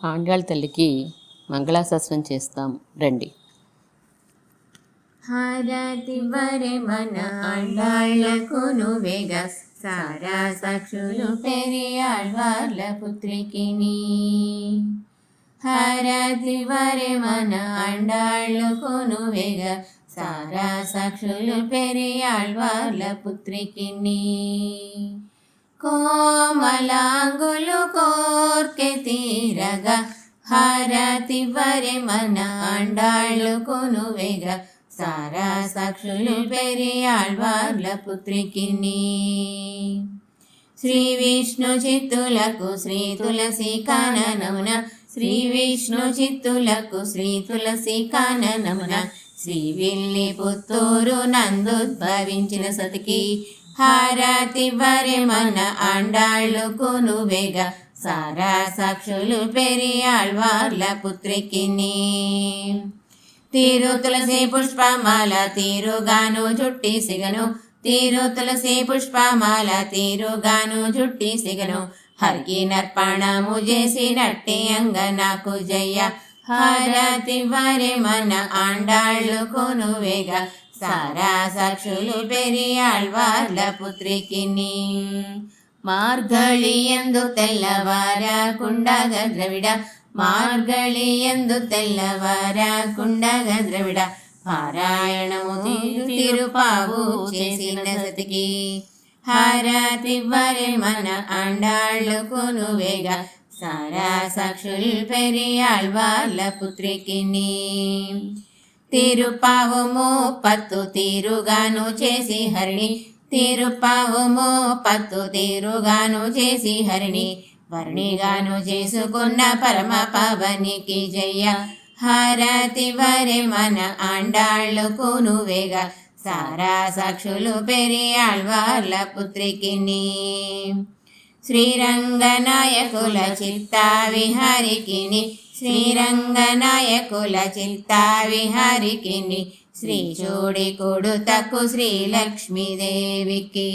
ఆండాళ్ళ తల్లికి మంగళాశాసనం చేస్తాం రండి. హారతివ్వరే మన ఆండాళ్ళకును వేగ సారా సాక్షులు పెరియాళ్వార్ల పుత్రికిని. హారతివ్వరే మన ఆండాళ్ళకును వేగ సారా సాక్షులు పెరియాళ్వార్ల పుత్రికిని. కోమలాంగులు కోర్కె తీరగా హారతివ్వరే మన ఆండాళ్ళకును వేగ సారా సాక్షులు పెరియాళ్వార్ల పుత్రికిని. శ్రీ విష్ణు చిత్తులకు శ్రీ తులసి కాననమున శ్రీ విష్ణు చిత్తులకు శ్రీ తులసి కాననమున శ్రీ విల్లి పుత్తూరు నందుద్భవించిన సతికి హారతివ్వరే మన ఆండాళ్ళకును వేగ సారా సాక్షులు పెరియాళ్వార్ల పుత్రికిని. తీరు తులసి పుష్పమాల తీరుగాను జుట్టి సిగను తీరు తులసి పుష్పమాల తీరుగాను జుట్టి సిగను హరికి నర్పణము చేసినట్టి అంగనకు జయ. హారతివ్వరే మన ఆండాళ్ళకును వేగ సారా సాక్షులు పెరియాళ్వార్ల పుత్రికిని. మార్గళియందు తెల్లవారకుండగ ద్రవిడ మార్గళియందు తెల్లవారకుండగ ద్రవిడ పారాయణము తిరుపావు చేసిన సతికి హారతివ్వరే మన ఆండాళ్ళకును వేగ సారా సాక్షులు పెరియాళ్వార్ల పుత్రికిని. తిరుపావుము పత్తు తీరుగాను చేసి హరిణి తిరుపావుము పత్తు తీరుగాను చేసి హరిణి వర్ణిగాను చేసుకున్న పరమ పవనికి జయ. హారతివ్వరే మన ఆండాళ్ళకును వేగ సారా సాక్షులు పెరియాళ్వార్ల పుత్రికిని. శ్రీరంగనాయకుల చిత్తా విహారికిని శ్రీరంగనాయకుల చిత్తా విహారికిని శ్రీ చూడి కొడుతకు శ్రీలక్ష్మీదేవికి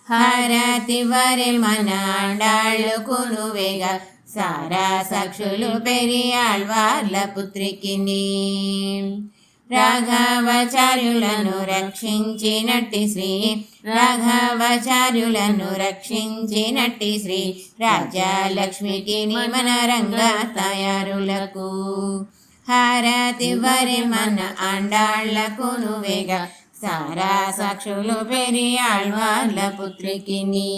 హారతివ్వరే మన ఆండాళ్ళకును వేగ సారా సాక్షులు పెరియాళ్వార్ల పుత్రికిని. రాఘవాచార్యులను రక్షించినట్టి శ్రీ రాఘవాచార్యులను రక్షించినట్టి శ్రీ రాజాలక్ష్మికి మన రంగ తయారులకు హారతివ్వరే మన ఆండాళ్ళకును వేగ సారా సాక్షులు పెరియాళ్వార్ల పుత్రికిని.